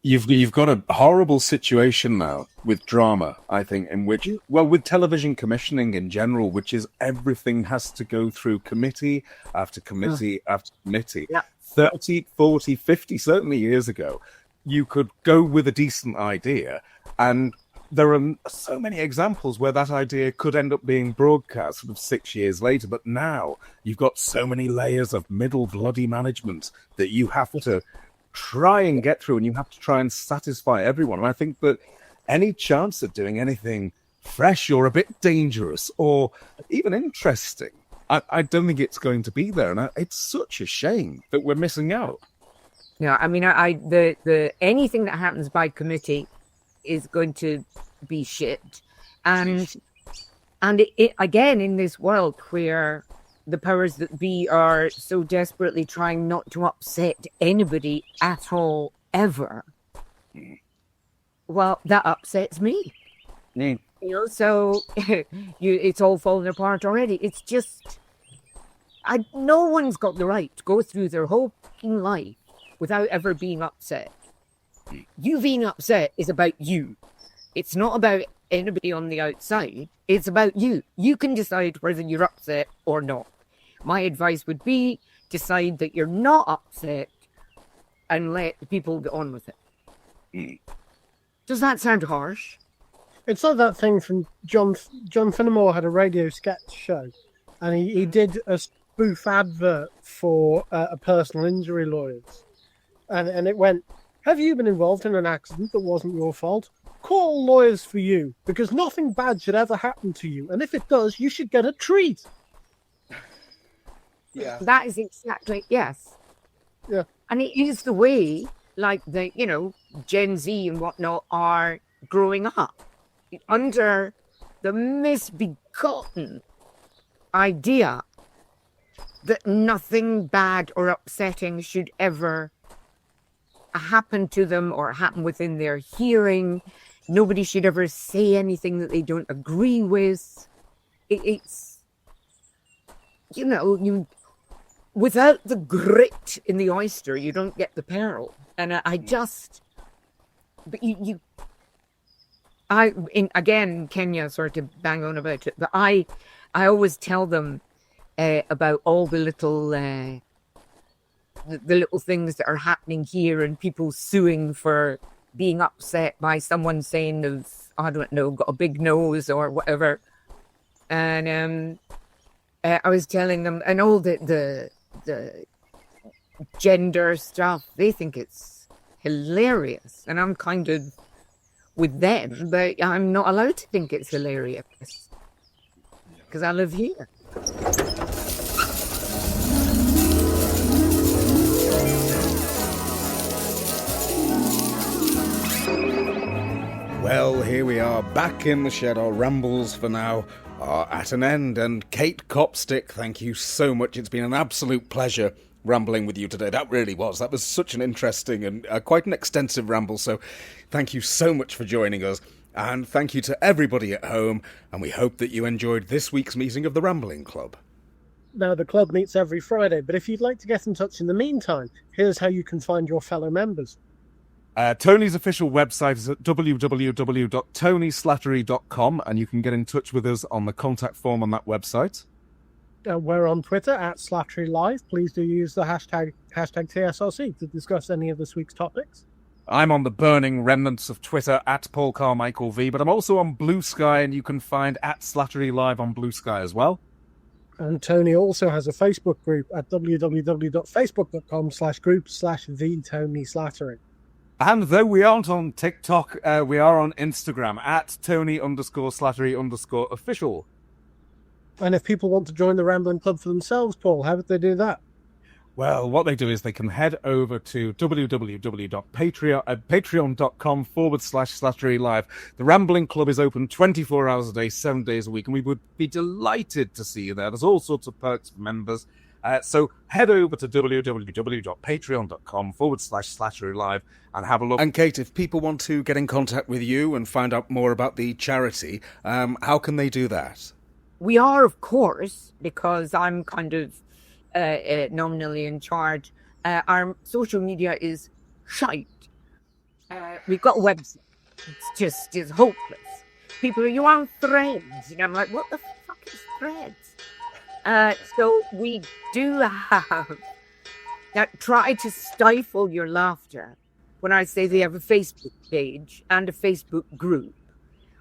you've got a horrible situation now with drama, I think, in which, with television commissioning in general, which is everything has to go through committee after committee after committee. Yeah. 30, 40, 50, certainly years ago, you could go with a decent idea, and there are so many examples where that idea could end up being broadcast sort of 6 years later. But now you've got so many layers of middle bloody management that you have to try and get through, and you have to try and satisfy everyone. And I think that any chance of doing anything fresh or a bit dangerous or even interesting, I don't think it's going to be there. And it's such a shame that we're missing out. Yeah, I mean, the anything that happens by committee is going to be shit. And it again, in this world where the powers that be are so desperately trying not to upset anybody at all, ever, well, that upsets me. So it's all falling apart already. It's just, no one's got the right to go through their whole fucking life without ever being upset. You being upset is about you. It's not about anybody on the outside. It's about you. You can decide whether you're upset or not. My advice would be decide that you're not upset and let the people get on with it. Does that sound harsh? It's like that thing from John Finnemore had a radio sketch show, and he did a spoof advert for a personal injury lawyers. And it went, have you been involved in an accident that wasn't your fault? Call lawyers for you, because nothing bad should ever happen to you. And if it does, you should get a treat. Yeah. That is exactly, yes. Yeah. And it is the way, like, the, Gen Z and whatnot are growing up under the misbegotten idea that nothing bad or upsetting should ever happen to them or happen within their hearing. Nobody should ever say anything that they don't agree with. It's, without the grit in the oyster, you don't get the pearl. And again, Kenya sort of bang on about it, but I always tell them about all the little things that are happening here, and people suing for being upset by someone saying I don't know, got a big nose or whatever. And I was telling them, and all the gender stuff, they think it's hilarious, and I'm kind of with them, but I'm not allowed to think it's hilarious because I live here. Well, here we are, back in the shed. Our rambles for now are at an end. And Kate Copstick, thank you so much. It's been an absolute pleasure rambling with you today. That really was. That was such an interesting and quite an extensive ramble. So thank you so much for joining us. And thank you to everybody at home. And we hope that you enjoyed this week's meeting of the Rambling Club. Now, the club meets every Friday, but if you'd like to get in touch in the meantime, here's how you can find your fellow members. Tony's official website is at www.tonyslattery.com, and you can get in touch with us on the contact form on that website. We're on Twitter at Slattery Live. Please do use the hashtag TSLC to discuss any of this week's topics. I'm on the burning remnants of Twitter at Paul Carmichael V, but I'm also on Blue Sky, and you can find at Slattery Live on Blue Sky as well. And Tony also has a Facebook group at www.facebook.com/group/TheTonySlattery. And though we aren't on TikTok, we are on Instagram at Tony_Slattery_official. And if people want to join the Rambling Club for themselves, Paul, how would they do that? Well, what they do is they can head over to patreon.com/Slattery Live. The Rambling Club is open 24 hours a day, 7 days a week, and we would be delighted to see you there. There's all sorts of perks for members. So head over to www.patreon.com/Slattery Live and have a look. And Kate, if people want to get in contact with you and find out more about the charity, how can they do that? We are, of course, because I'm kind of nominally in charge. Our social media is shite. We've got a website. It's hopeless. People are, you on Threads? And I'm like, what the fuck is Threads? So we do have that. Try to stifle your laughter when I say they have a Facebook page and a Facebook group.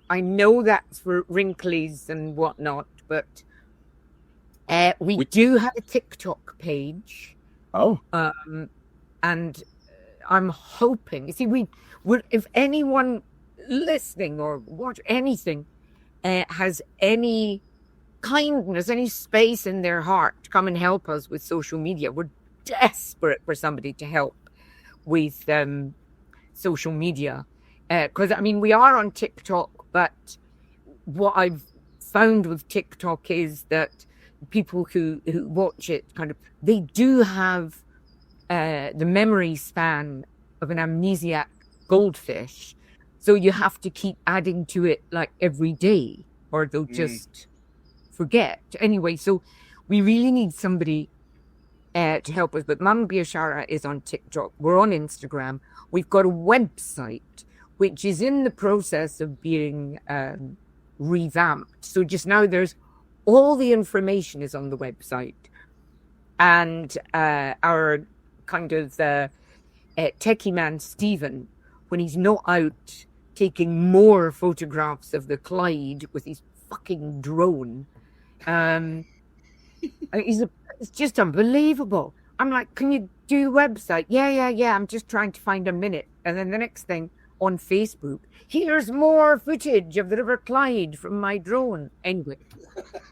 I know that's for wrinklies and whatnot, but we do have a TikTok page. Oh. And I'm hoping, you see, if anyone listening or watch anything has any kindness, any space in their heart to come and help us with social media, we're desperate for somebody to help with social media. Because, I mean, we are on TikTok, but what I've found with TikTok is that people who watch it they do have the memory span of an amnesiac goldfish. So you have to keep adding to it like every day or they'll just forget. Anyway, so we really need somebody to help us. But Mama Biashara is on TikTok. We're on Instagram. We've got a website which is in the process of being revamped. So just now there's all the information is on the website. And our kind of techie man, Stephen, when he's not out taking more photographs of the Clyde with his fucking drone, it's just unbelievable. I'm like, can you do the website? Yeah. I'm just trying to find a minute. And then the next thing on Facebook, here's more footage of the River Clyde from my drone. Anyway,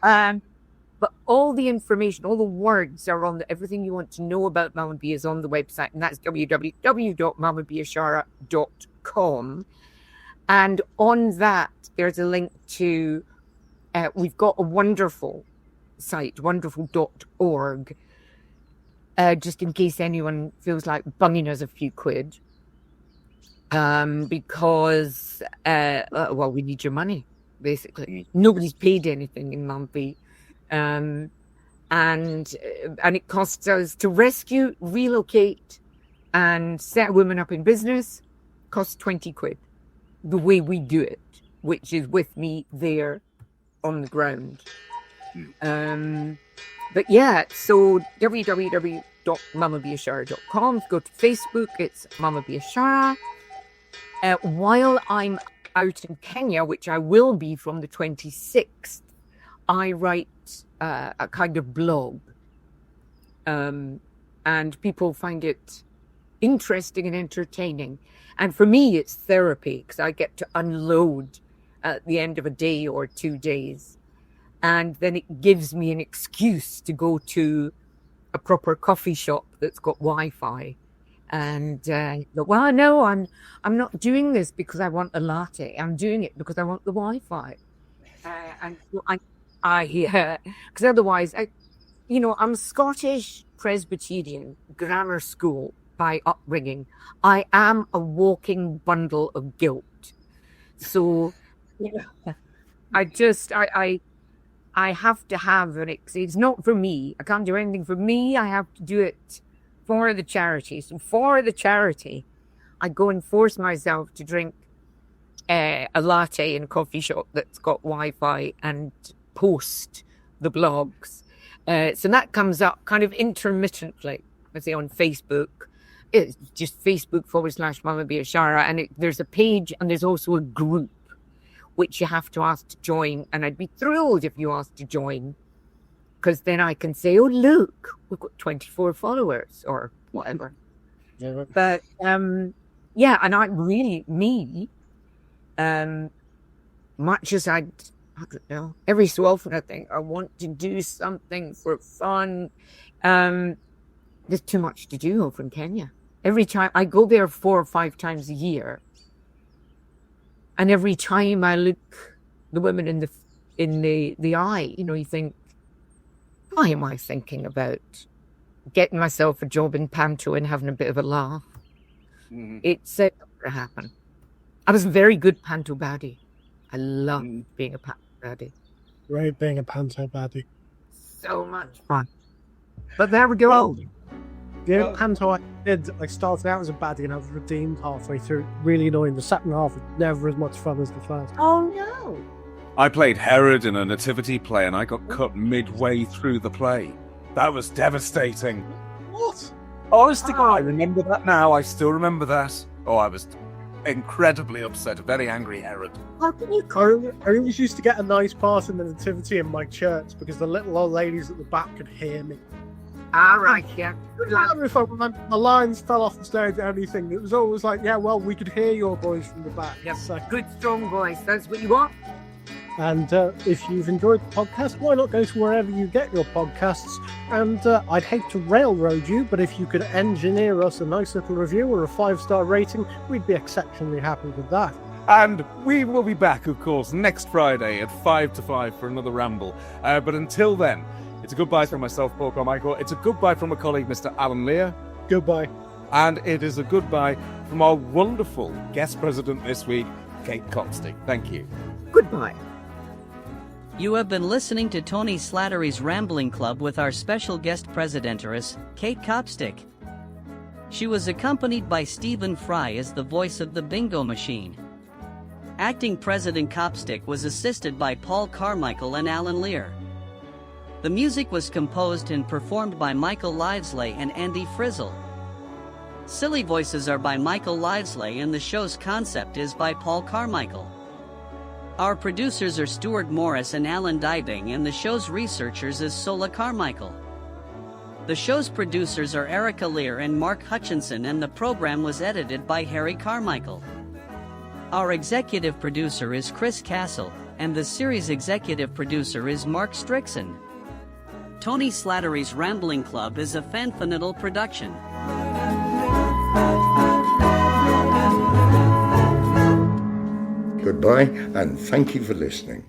but all the information, all the words are on everything you want to know about Mama B is on the website, and that's www.mamabiashara.com. And on that, there's a link to, we've got a wonderful site, wonderful.org, just in case anyone feels like bunging us a few quid. Because, we need your money, basically. Nobody's paid anything in Mumpy. And it costs us to rescue, relocate, and set a woman up in business, costs 20 quid. The way we do it, which is with me there on the ground. But yeah, so www.mamabiashara.com. Go to Facebook, it's Mama Biashara. While I'm out in Kenya, which I will be from the 26th, I write a kind of blog. And people find it interesting and entertaining. And for me, it's therapy because I get to unload at the end of a day or 2 days. And then it gives me an excuse to go to a proper coffee shop that's got Wi-Fi. And well, no, I'm not doing this because I want a latte. I'm doing it because I want the Wi-Fi. And because otherwise, I'm Scottish Presbyterian grammar school by upbringing. I am a walking bundle of guilt. So, I have to have it's not for me. I can't do anything for me. I have to do it for the charity. So for the charity, I go and force myself to drink a latte in a coffee shop that's got Wi-Fi and post the blogs. So that comes up kind of intermittently, let's say on Facebook. It's just Facebook.com/Mama Biashara. And there's a page and there's also a group which you have to ask to join. And I'd be thrilled if you asked to join, because then I can say, oh, look, we've got 24 followers or whatever. Yeah. But, yeah, and I really, much as I don't know, every so often I think I want to do something for fun. There's too much to do over in Kenya. Every time I go there 4 or 5 times a year, and every time I look the women in the eye, you think, why am I thinking about getting myself a job in Panto and having a bit of a laugh? Mm-hmm. It's not going to happen. I was a very good Panto baddie. I loved being a Panto baddie. Great being a Panto baddie. So much fun. But there we go. The Panto I did, I started out as a baddie and I was redeemed halfway through. Really annoying. The second half was never as much fun as the first. Oh no! I played Herod in a nativity play and I got cut midway through the play. That was devastating. What? Honest to God, I remember that now. I still remember that. Oh, I was incredibly upset. A very angry Herod. How can you I always used to get a nice part in the nativity in my church because the little old ladies at the back could hear me. All right, yeah. Good matter if I remember the lines fell off the stage or anything. It was always like, yeah, well, we could hear your voice from the back. Yep. So, Good, strong voice. That's what you want. and if you've enjoyed the podcast, why not go to wherever you get your podcasts? And I'd hate to railroad you, but if you could engineer us a nice little review or a 5-star rating, we'd be exceptionally happy with that. And we will be back, of course, next Friday at 5 to 5 for another ramble. But until then, it's a goodbye from myself, Paul Carmichael. It's a goodbye from a colleague, Mr. Alan Lear. Goodbye. And it is a goodbye from our wonderful guest president this week, Kate Copstick. Thank you. Goodbye. You have been listening to Tony Slattery's Rambling Club with our special guest presenteress, Kate Copstick. She was accompanied by Stephen Fry as the voice of the bingo machine. Acting President Copstick was assisted by Paul Carmichael and Alan Lear. The music was composed and performed by Michael Livesley and Andy Frizzle. Silly voices are by Michael Livesley and the show's concept is by Paul Carmichael. Our producers are Stuart Morris and Alan Dybing, and the show's researchers is Sola Carmichael. The show's producers are Erica Lear and Mark Hutchinson, and the program was edited by Harry Carmichael. Our executive producer is Chris Castle, and the series executive producer is Mark Strickson. Tony Slattery's Rambling Club is a Fanfaniddle production. Goodbye, and thank you for listening.